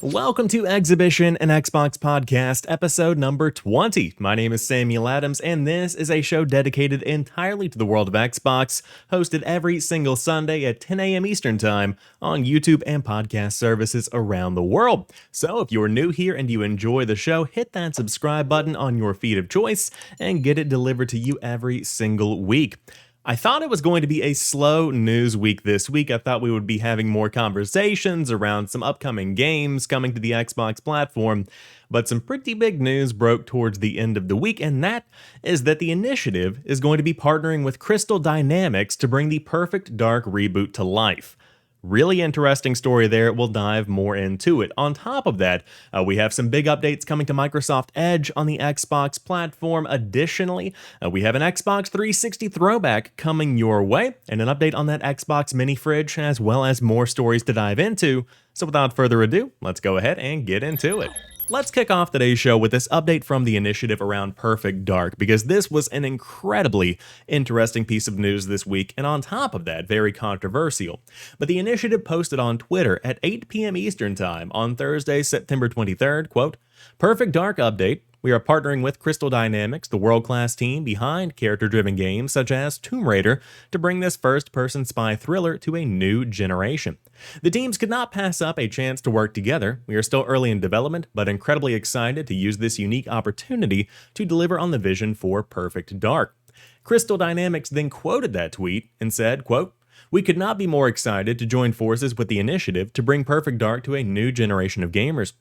Welcome to Xhibition, an Xbox podcast, episode number 20. My name is Samuel Adams, and this is a show dedicated entirely to the world of Xbox, hosted every single Sunday at 10 a.m. Eastern Time on YouTube and podcast services around the world. So if you're new here and you enjoy the show, hit that subscribe button on your feed of choice and get it delivered to you every single week. I thought it was going to be a slow news week this week. I thought we would be having more conversations around some upcoming games coming to the Xbox platform, but some pretty big news broke towards the end of the week, and that is that the initiative is going to be partnering with Crystal Dynamics to bring the Perfect Dark reboot to life. Really interesting story there. We'll dive more into it. On top of that, we have some big updates coming to Microsoft Edge on the Xbox platform. Additionally, we have an Xbox 360 throwback coming your way and an update on that Xbox mini fridge, as well as more stories to dive into. So without further ado, let's go ahead and get into it. Let's kick off today's show with this update from the initiative around Perfect Dark, because this was an incredibly interesting piece of news this week, and on top of that, very controversial. But the initiative posted on Twitter at 8 p.m. Eastern Time on Thursday, September 23rd, quote, "Perfect Dark update. We are partnering with Crystal Dynamics, the world-class team behind character-driven games such as Tomb Raider, to bring this first-person spy thriller to a new generation. The teams could not pass up a chance to work together. We are still early in development, but incredibly excited to use this unique opportunity to deliver on the vision for Perfect Dark." Crystal Dynamics then quoted that tweet and said, quote, "We could not be more excited to join forces with the initiative to bring Perfect Dark to a new generation of gamers.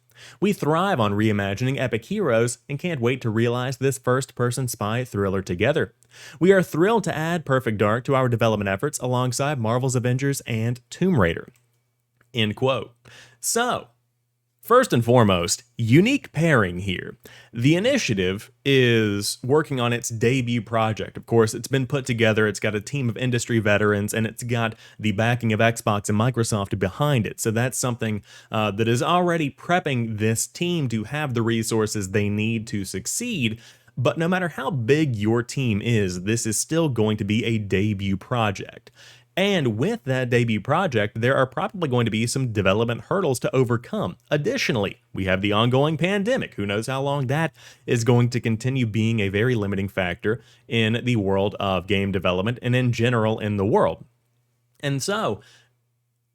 We thrive on reimagining epic heroes and can't wait to realize this first-person spy thriller together. We are thrilled to add Perfect Dark to our development efforts alongside Marvel's Avengers and Tomb Raider." End quote. So, first and foremost, unique pairing here. The initiative is working on its debut project. Of course, it's been put together, it's got a team of industry veterans, and it's got the backing of Xbox and Microsoft behind it. So that's something that is already prepping this team to have the resources they need to succeed. But no matter how big your team is, this is still going to be a debut project. And with that debut project, there are probably going to be some development hurdles to overcome. Additionally, we have the ongoing pandemic. Who knows how long that is going to continue being a very limiting factor in the world of game development and in general in the world. And so,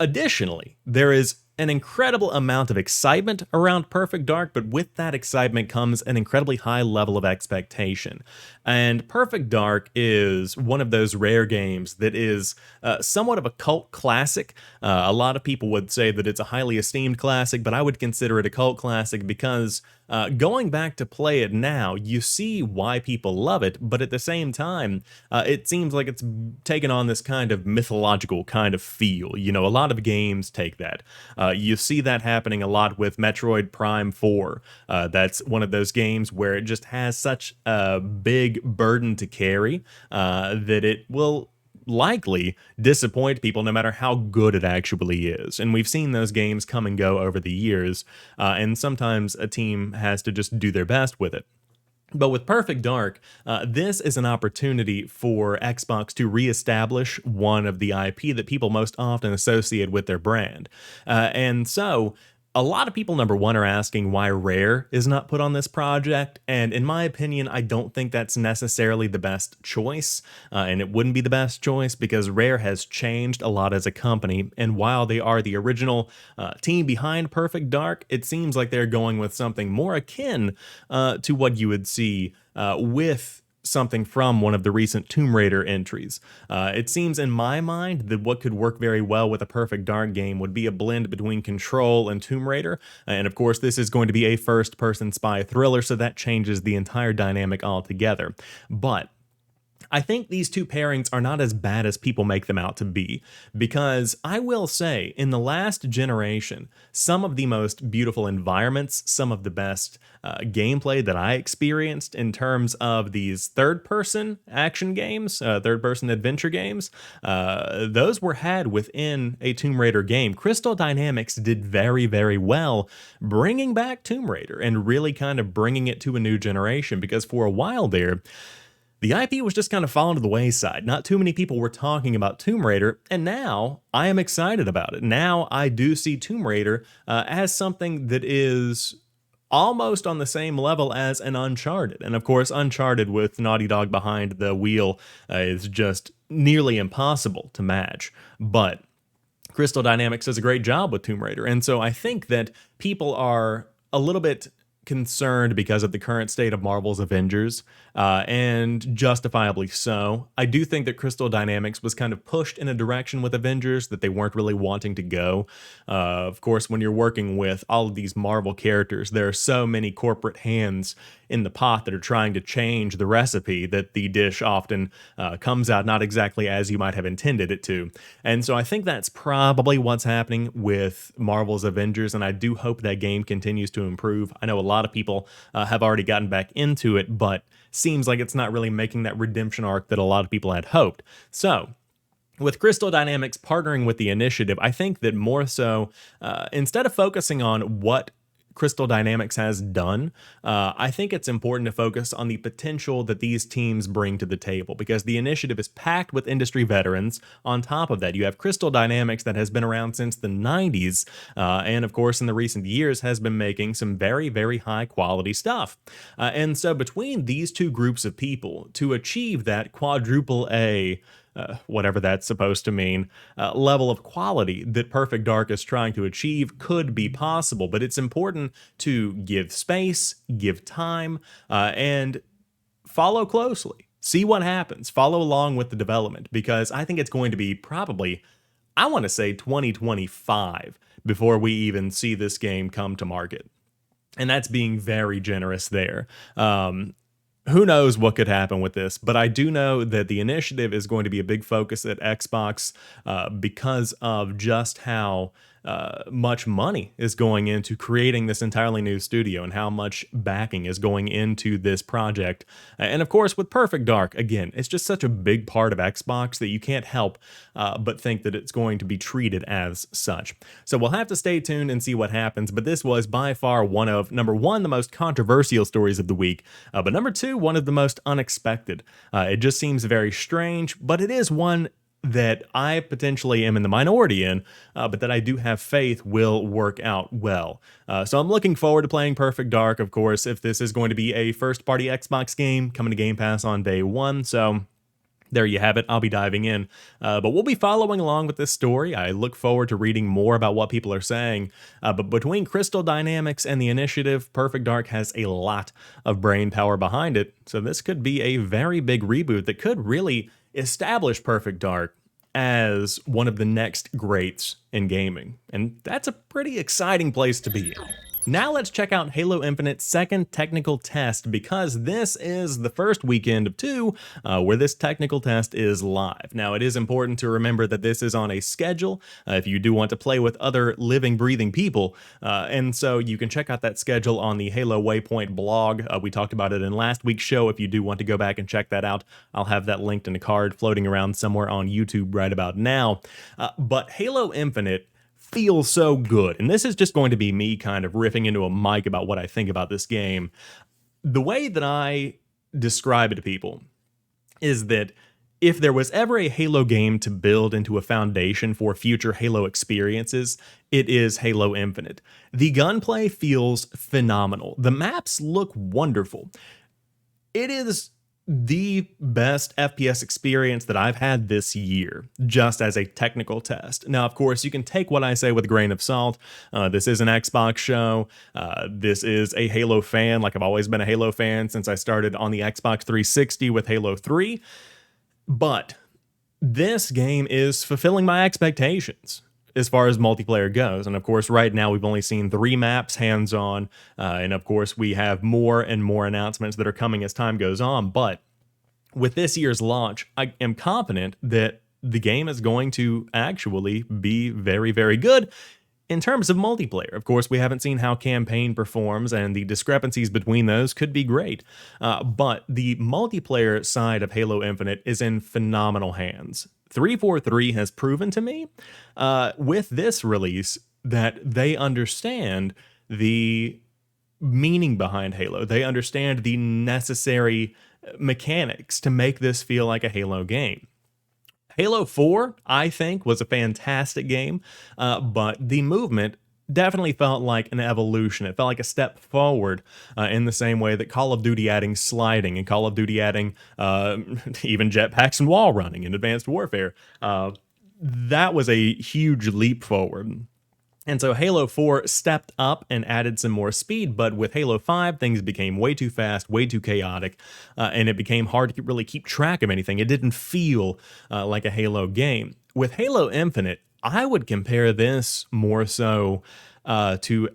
additionally, there is an incredible amount of excitement around Perfect Dark, but with that excitement comes an incredibly high level of expectation. And Perfect Dark is one of those rare games that is somewhat of a cult classic. A lot of people would say that it's a highly esteemed classic, but I would consider it a cult classic because going back to play it now, you see why people love it, but at the same time, it seems like it's taken on this kind of mythological kind of feel. You know, a lot of games take that. You see that happening a lot with Metroid Prime 4. That's one of those games where it just has such a big burden to carry that it will likely disappoint people no matter how good it actually is. And we've seen those games come and go over the years, and sometimes a team has to just do their best with it. But with Perfect Dark, this is an opportunity for Xbox to reestablish one of the IP that people most often associate with their brand. And so, a lot of people, number one, are asking why Rare is not put on this project, and in my opinion, I don't think that's necessarily the best choice, and it wouldn't be the best choice because Rare has changed a lot as a company, and while they are the original team behind Perfect Dark, it seems like they're going with something more akin to what you would see with something from one of the recent Tomb Raider entries. It seems in my mind that what could work very well with a Perfect Dark game would be a blend between Control and Tomb Raider, and of course this is going to be a first-person spy thriller, so that changes the entire dynamic altogether. But I think these two pairings are not as bad as people make them out to be, because I will say, in the last generation, some of the most beautiful environments, some of the best gameplay that I experienced in terms of these third-person action games, third-person adventure games, those were had within a Tomb Raider game. Crystal Dynamics did very, very well bringing back Tomb Raider and really kind of bringing it to a new generation, because for a while there, the IP was just kind of falling to the wayside. Not too many people were talking about Tomb Raider, and now I am excited about it. Now I do see Tomb Raider as something that is almost on the same level as an Uncharted. And of course, Uncharted with Naughty Dog behind the wheel is just nearly impossible to match. But Crystal Dynamics does a great job with Tomb Raider. And so I think that people are a little bit concerned because of the current state of Marvel's Avengers, and justifiably so. I do think that Crystal Dynamics was kind of pushed in a direction with Avengers that they weren't really wanting to go. Of course, when you're working with all of these Marvel characters, there are so many corporate hands in the pot that are trying to change the recipe that the dish often comes out not exactly as you might have intended it to. And so I think that's probably what's happening with Marvel's Avengers, and I do hope that game continues to improve. I know a lot of people have already gotten back into it, but seems like it's not really making that redemption arc that a lot of people had hoped. So with Crystal Dynamics partnering with the initiative, I think that more so, instead of focusing on what Crystal Dynamics has done, I think it's important to focus on the potential that these teams bring to the table, because the initiative is packed with industry veterans. On top of that, you have Crystal Dynamics that has been around since the 90s, and of course in the recent years has been making some very, very high quality stuff. And so between these two groups of people, to achieve that quadruple A, whatever that's supposed to mean, level of quality that Perfect Dark is trying to achieve could be possible. But it's important to give space, give time, and follow closely. See what happens. Follow along with the development, because I think it's going to be probably, I want to say 2025 before we even see this game come to market. And that's being very generous there. Who knows what could happen with this, but I do know that the initiative is going to be a big focus at Xbox because of just how much money is going into creating this entirely new studio and how much backing is going into this project. And of course, with Perfect Dark, again, it's just such a big part of Xbox that you can't help but think that it's going to be treated as such. So we'll have to stay tuned and see what happens, but this was by far one of, number one, the most controversial stories of the week, but number two, one of the most unexpected. It just seems very strange, but it is one that I potentially am in the minority in, but that I do have faith will work out well. So I'm looking forward to playing Perfect Dark, of course, if this is going to be a first-party Xbox game coming to Game Pass on day one, so there you have it. I'll be diving in, but we'll be following along with this story. I look forward to reading more about what people are saying, but between Crystal Dynamics and the initiative, Perfect Dark has a lot of brain power behind it, so this could be a very big reboot that could really establish Perfect Dark as one of the next greats in gaming, and that's a pretty exciting place to be in. Now let's check out Halo Infinite's second technical test, because this is the first weekend of two where this technical test is live. Now, it is important to remember that this is on a schedule if you do want to play with other living, breathing people, and so you can check out that schedule on the Halo Waypoint blog. We talked about it in last week's show. If you do want to go back and check that out, I'll have that linked in a card floating around somewhere on YouTube right about now. But Halo Infinite feels so good, and this is just going to be me kind of riffing into a mic about what I think about this game. The way that I describe it to people is that if there was ever a Halo game to build into a foundation for future Halo experiences, it is Halo Infinite. The gunplay feels phenomenal. The maps look wonderful. It is the best FPS experience that I've had this year, just as a technical test. Now, of course, you can take what I say with a grain of salt. This is an Xbox show. This is a Halo fan. Like, I've always been a Halo fan since I started on the Xbox 360 with Halo 3. But this game is fulfilling my expectations as far as multiplayer goes. And of course, right now we've only seen 3 maps hands-on, and of course we have more and more announcements that are coming as time goes on. But with this year's launch, I am confident that the game is going to actually be very, very good in terms of multiplayer. Of course, we haven't seen how campaign performs, and the discrepancies between those could be great. But the multiplayer side of Halo Infinite is in phenomenal hands. 343 has proven to me with this release that they understand the meaning behind Halo. They understand the necessary mechanics to make this feel like a Halo game. Halo 4, I think, was a fantastic game, but the movement definitely felt like an evolution. It felt like a step forward in the same way that Call of Duty adding sliding and Call of Duty adding even jetpacks and wall running in Advanced Warfare. That was a huge leap forward. And so Halo 4 stepped up and added some more speed, but with Halo 5, things became way too fast, way too chaotic, and it became hard to really keep track of anything. It didn't feel like a Halo game. With Halo Infinite, I would compare this more so to,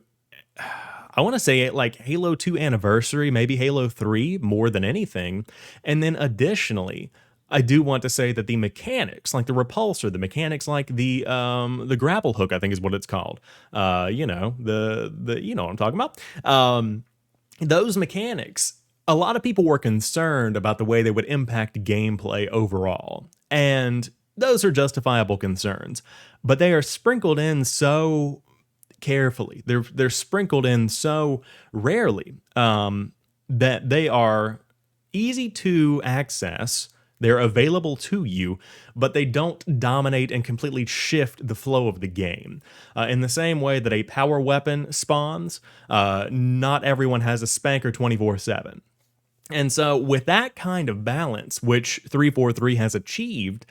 I want to say it like Halo 2 Anniversary, maybe Halo 3 more than anything. And then additionally, I do want to say that the mechanics, like the repulsor, the mechanics like the grapple hook, I think is what it's called. You know, the you know what I'm talking about. Those mechanics, a lot of people were concerned about the way they would impact gameplay overall, and those are justifiable concerns. But they are sprinkled in so carefully. They're sprinkled in so rarely that they are easy to access. They're available to you, but they don't dominate and completely shift the flow of the game. In the same way that a power weapon spawns, not everyone has a spanker 24/7. And so with that kind of balance, which 343 has achieved,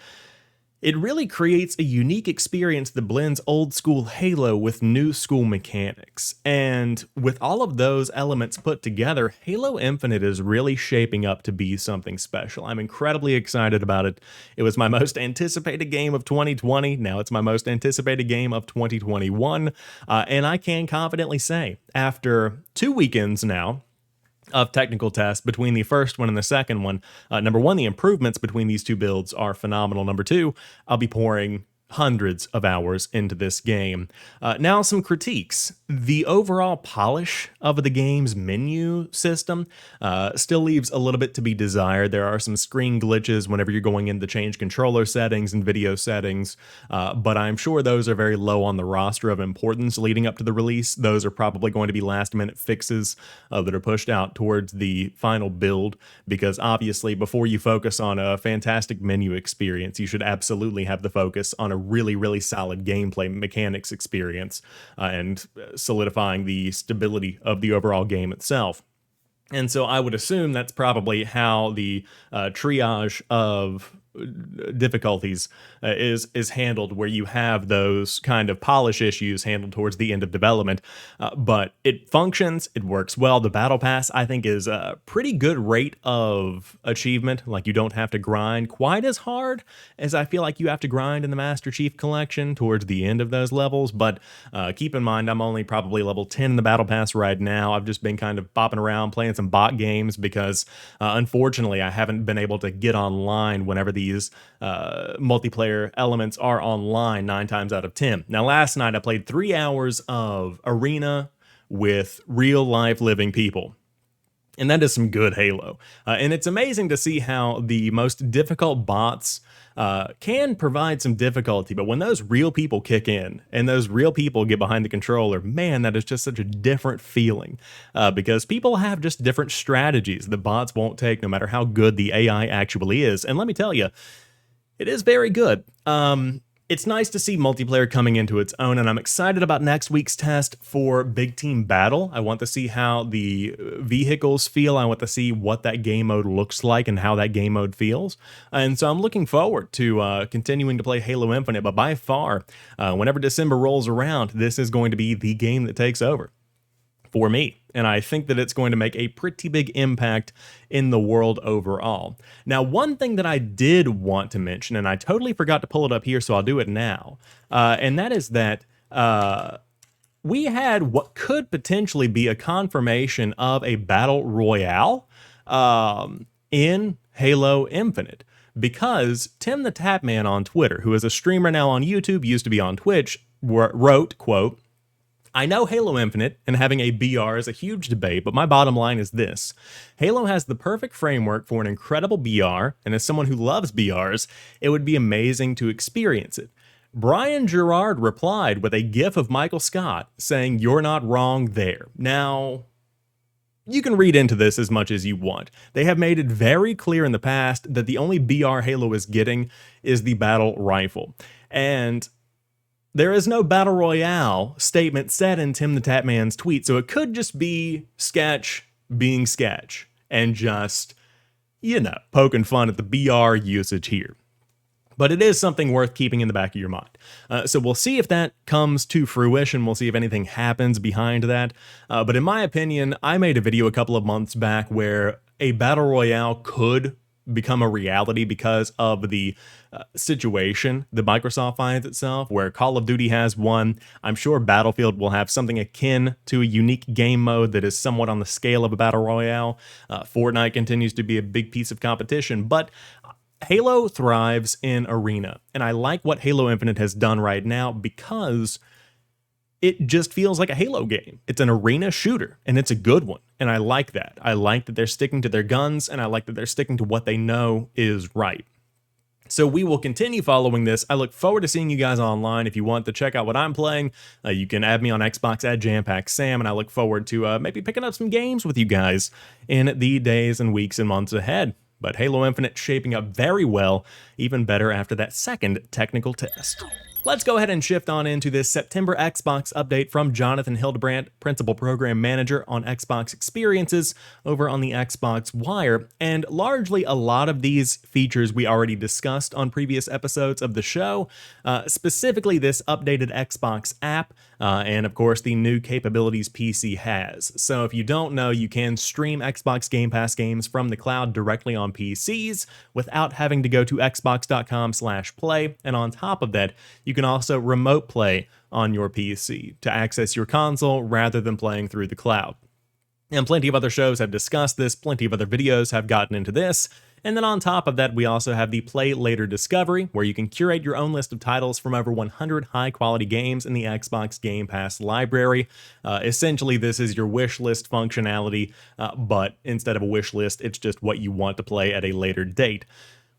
it really creates a unique experience that blends old school Halo with new school mechanics. And with all of those elements put together, Halo Infinite is really shaping up to be something special. I'm incredibly excited about it. It was my most anticipated game of 2020. Now it's my most anticipated game of 2021. And I can confidently say, after 2 weekends now, of technical tests between the first one and the second one. Number one, the improvements between these two builds are phenomenal. Number two, I'll be pouring hundreds of hours into this game. Now, some critiques. The overall polish of the game's menu system still leaves a little bit to be desired. There are some screen glitches whenever you're going in to change controller settings and video settings, but I'm sure those are very low on the roster of importance leading up to the release. Those are probably going to be last-minute fixes that are pushed out towards the final build, because obviously before you focus on a fantastic menu experience, you should absolutely have the focus on a really, really solid gameplay mechanics experience and solidifying the stability of the overall game itself. And so I would assume that's probably how the triage of difficulties is handled, where you have those kind of polish issues handled towards the end of development, but it functions, it works well. The battle pass, I think, is a pretty good rate of achievement. Like, you don't have to grind quite as hard as I feel like you have to grind in the Master Chief Collection towards the end of those levels, but keep in mind I'm only probably level 10 in the battle pass right now. I've just been kind of bopping around playing some bot games because unfortunately I haven't been able to get online whenever these multiplayer elements are online 9 times out of 10. Now, last night I played 3 hours of arena with real life living people. And that is some good Halo. And it's amazing to see how the most difficult bots can provide some difficulty, but when those real people kick in and those real people get behind the controller, man, that is just such a different feeling, because people have just different strategies that bots won't take no matter how good the AI actually is. And let me tell you, it is very good. It's nice to see multiplayer coming into its own, and I'm excited about next week's test for Big Team Battle. I want to see how the vehicles feel. I want to see what that game mode looks like and how that game mode feels. And so I'm looking forward to continuing to play Halo Infinite, but by far, whenever December rolls around, this is going to be the game that takes over for me. And I think that it's going to make a pretty big impact in the world overall. Now, one thing that I did want to mention, and I totally forgot to pull it up here, so I'll do it now, and that is that we had what could potentially be a confirmation of a battle royale in Halo Infinite, because Tim the Tapman on Twitter, who is a streamer now on YouTube, used to be on Twitch, wrote, quote, "I know Halo Infinite and having a BR is a huge debate, but my bottom line is this. Halo has the perfect framework for an incredible BR, and as someone who loves BRs, it would be amazing to experience it." Brian Gerard replied with a gif of Michael Scott saying, "You're not wrong there." Now, you can read into this as much as you want. They have made it very clear in the past that the only BR Halo is getting is the battle rifle. And there is no battle royale statement said in Tim the Tatman's tweet, so it could just be Sketch being Sketch and just, poking fun at the BR usage here. But it is something worth keeping in the back of your mind. So we'll see if that comes to fruition. We'll see if anything happens behind that. But in my opinion, I made a video a couple of months back where a battle royale could become a reality because of the situation that Microsoft finds itself, where Call of Duty has one. I'm sure Battlefield will have something akin to a unique game mode that is somewhat on the scale of a battle royale. Fortnite continues to be a big piece of competition, but Halo thrives in arena, and I like what Halo Infinite has done right now because it just feels like a Halo game. It's an arena shooter, and it's a good one, and I like that. I like that they're sticking to their guns, and I like that they're sticking to what they know is right. So we will continue following this. I look forward to seeing you guys online. If you want to check out what I'm playing, you can add me on Xbox at JamPackSam, and I look forward to maybe picking up some games with you guys in the days and weeks and months ahead. But Halo Infinite shaping up very well, even better after that second technical test. Let's go ahead and shift on into this September Xbox update from Jonathan Hildebrandt, Principal Program Manager on Xbox Experiences over on the Xbox Wire. And largely a lot of these features we already discussed on previous episodes of the show, specifically this updated Xbox app, and of course the new capabilities PC has. So if you don't know, you can stream Xbox Game Pass games from the cloud directly on PCs without having to go to xbox.com/play. And on top of that, you can also remote play on your PC to access your console rather than playing through the cloud. And plenty of other shows have discussed this, plenty of other videos have gotten into this. And then on top of that, we also have the Play Later Discovery, where you can curate your own list of titles from over 100 high-quality games in the Xbox Game Pass library. Essentially, this is your wish list functionality, but instead of a wish list, it's just what you want to play at a later date.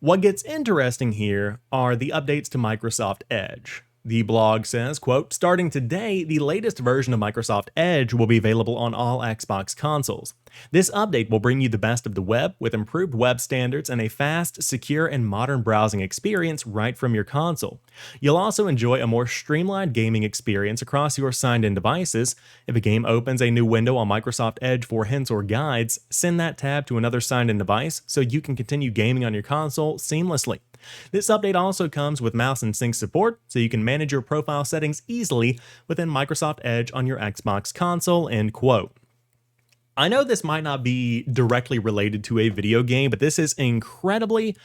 What gets interesting here are the updates to Microsoft Edge. The blog says, quote, "Starting today, the latest version of Microsoft Edge will be available on all Xbox consoles. This update will bring you the best of the web with improved web standards and a fast, secure, and modern browsing experience right from your console. You'll also enjoy a more streamlined gaming experience across your signed-in devices. If a game opens a new window on Microsoft Edge for hints or guides, send that tab to another signed-in device so you can continue gaming on your console seamlessly. This update also comes with mouse and sync support, so you can manage your profile settings easily within Microsoft Edge on your Xbox console," end quote. I know this might not be directly related to a video game, but this is incredibly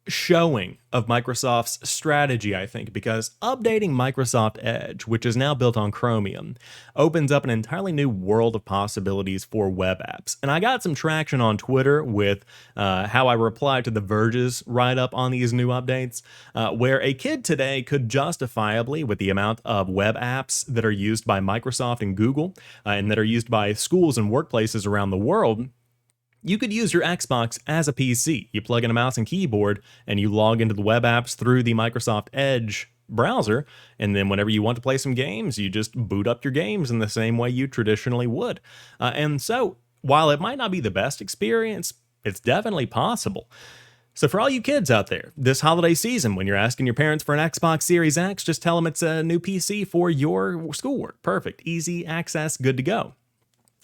showing of Microsoft's strategy, I think, because updating Microsoft Edge, which is now built on Chromium, opens up an entirely new world of possibilities for web apps. And I got some traction on Twitter with how I replied to The Verge's write-up on these new updates, where a kid today could justifiably, with the amount of web apps that are used by Microsoft and Google, and that are used by schools and workplaces around the world, you could use your Xbox as a PC. You plug in a mouse and keyboard, and you log into the web apps through the Microsoft Edge browser, and then whenever you want to play some games, you just boot up your games in the same way you traditionally would. And so, while it might not be the best experience, it's definitely possible. So for all you kids out there, this holiday season, when you're asking your parents for an Xbox Series X, just tell them it's a new PC for your schoolwork. Perfect, easy access, good to go.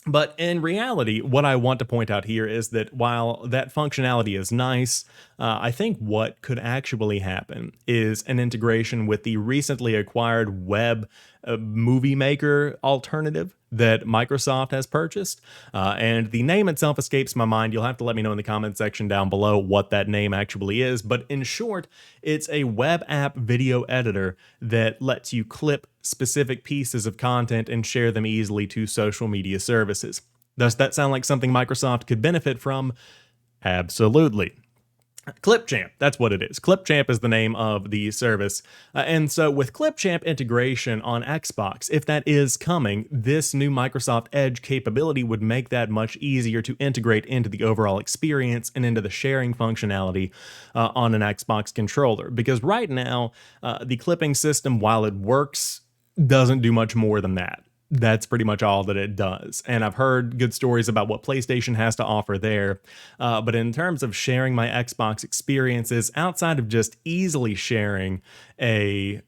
But in reality, what I want to point out here is that while that functionality is nice, I think what could actually happen is an integration with the recently acquired web movie maker alternative that Microsoft has purchased. And the name itself escapes my mind. You'll have to let me know in the comment section down below what that name actually is. But in short, it's a web app video editor that lets you clip specific pieces of content and share them easily to social media services. Does that sound like something Microsoft could benefit from? Absolutely. Clipchamp, that's what it is. Clipchamp is the name of the service. And so with Clipchamp integration on Xbox, if that is coming, this new Microsoft Edge capability would make that much easier to integrate into the overall experience and into the sharing functionality on an Xbox controller. Because right now, the clipping system, while it works, doesn't do much more than that. that's pretty much all that it does. And I've heard good stories about what PlayStation has to offer there. But in terms of sharing my Xbox experiences, outside of just easily sharing a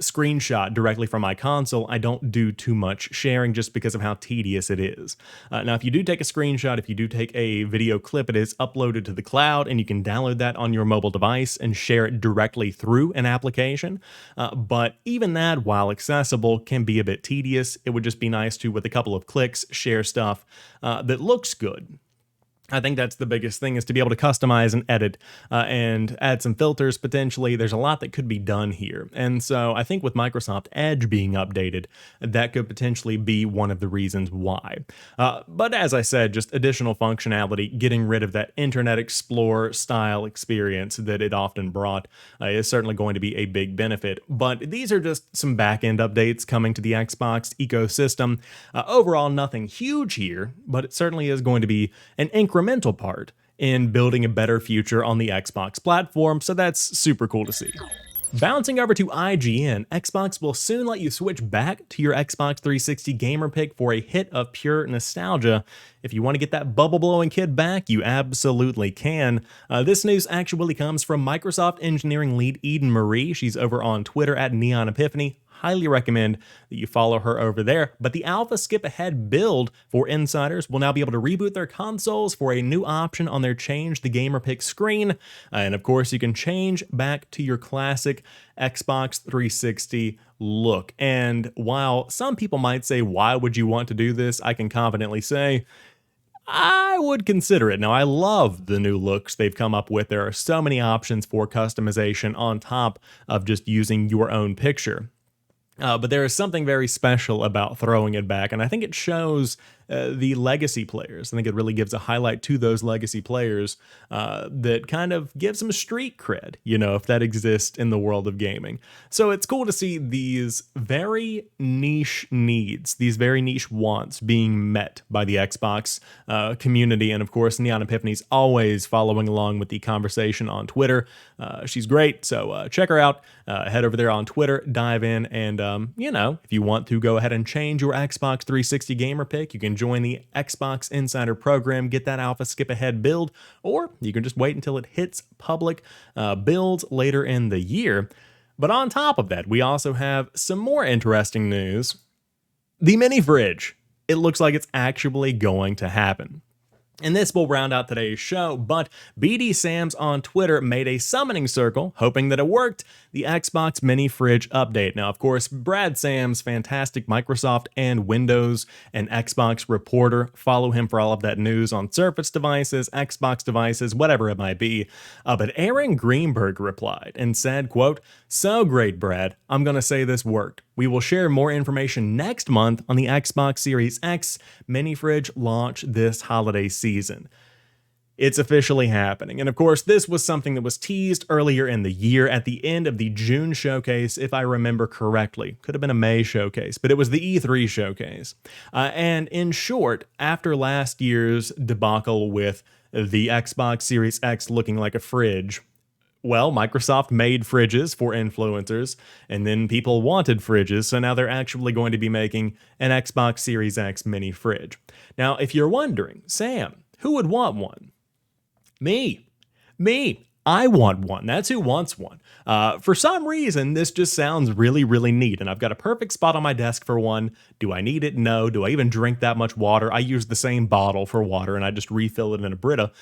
screenshot directly from my console, I don't do too much sharing just because of how tedious it is. Now, if you do take a screenshot, if you do take a video clip, it is uploaded to the cloud and you can download that on your mobile device and share it directly through an application. But even that, while accessible, can be a bit tedious. It would just be nice to, with a couple of clicks, share stuff that looks good. I think that's the biggest thing, is to be able to customize and edit and add some filters potentially. There's a lot that could be done here. And so I think with Microsoft Edge being updated, that could potentially be one of the reasons why. But as I said, just additional functionality, getting rid of that Internet Explorer style experience that it often brought is certainly going to be a big benefit. But these are just some back-end updates coming to the Xbox ecosystem. Overall, nothing huge here, but it certainly is going to be an incremental part in building a better future on the Xbox platform, so that's super cool to see. Bouncing over to IGN, Xbox will soon let you switch back to your Xbox 360 gamer pick for a hit of pure nostalgia. If you want to get that bubble-blowing kid back, you absolutely can. This news actually comes from Microsoft engineering lead Eden Marie. She's over on Twitter at Neon Epiphany. Highly recommend that you follow her over there. But the Alpha Skip Ahead build for insiders will now be able to reboot their consoles for a new option on their Change the Gamer Pick screen. And of course, you can change back to your classic Xbox 360 look. And while some people might say, why would you want to do this? I can confidently say, I would consider it. Now, I love the new looks they've come up with. There are so many options for customization on top of just using your own picture. But there is something very special about throwing it back, and I think it shows the legacy players. I think it really gives a highlight to those legacy players that kind of gives them street cred, you know, if that exists in the world of gaming. So it's cool to see these very niche needs, these very niche wants being met by the Xbox community. And of course, Neon Epiphany's always following along with the conversation on Twitter. She's great, so check her out. Head over there on Twitter, dive in, and you know, if you want to go ahead and change your Xbox 360 gamer pick, you can join the Xbox Insider program, get that Alpha Skip Ahead build, or you can just wait until it hits public builds later in the year. But on top of that, we also have some more interesting news. The mini fridge. It looks like it's actually going to happen. And this will round out today's show, but BD Sams on Twitter made a summoning circle, hoping that it worked, the Xbox Mini Fridge update. Now, of course, Brad Sams, fantastic Microsoft and Windows and Xbox reporter. Follow him for all of that news on Surface devices, Xbox devices, whatever it might be. But Aaron Greenberg replied and said, quote, "So great, Brad. I'm going to say this worked. We will share more information next month on the Xbox Series X mini fridge launch this holiday season." It's officially happening. And of course, this was something that was teased earlier in the year at the end of the June showcase, if I remember correctly. Could have been a May showcase, but it was the E3 showcase. And in short, after last year's debacle with the Xbox Series X looking like a fridge, well, Microsoft made fridges for influencers, and then people wanted fridges, so now they're actually going to be making an Xbox Series X mini fridge. Now, if you're wondering, Sam, who would want one? Me. I want one. That's who wants one. For some reason, this just sounds really, really neat, and I've got a perfect spot on my desk for one. Do I need it? No. Do I even drink that much water? I use the same bottle for water, and I just refill it in a Brita.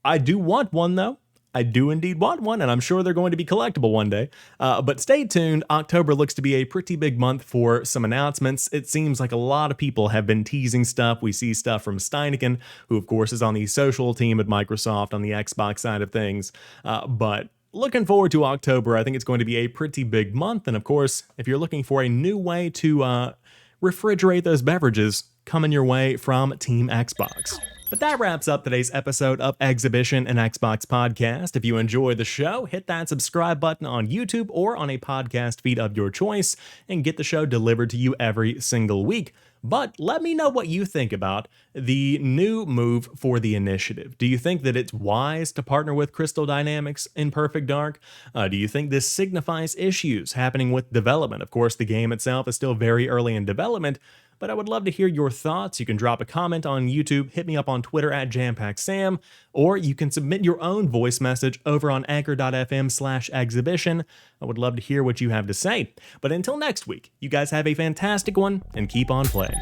I do want one, though. I do indeed want one, and I'm sure they're going to be collectible one day. But stay tuned. October looks to be a pretty big month for some announcements. It seems like a lot of people have been teasing stuff. We see stuff from Steineken, who of course is on the social team at Microsoft on the Xbox side of things. But looking forward to October. I think it's going to be a pretty big month. And of course, if you're looking for a new way to refrigerate those beverages, coming your way from Team Xbox. But that wraps up today's episode of Xhibition, an Xbox podcast. If you enjoyed the show, hit that subscribe button on YouTube or on a podcast feed of your choice and get the show delivered to you every single week. But let me know what you think about the new move for the initiative. Do you think that it's wise to partner with Crystal Dynamics in Perfect Dark? Do you think this signifies issues happening with development? Of course, the game itself is still very early in development, but I would love to hear your thoughts. You can drop a comment on YouTube, hit me up on Twitter at JamPackSam, or you can submit your own voice message over on anchor.fm/Xhibition. I would love to hear what you have to say. But until next week, you guys have a fantastic one and keep on playing.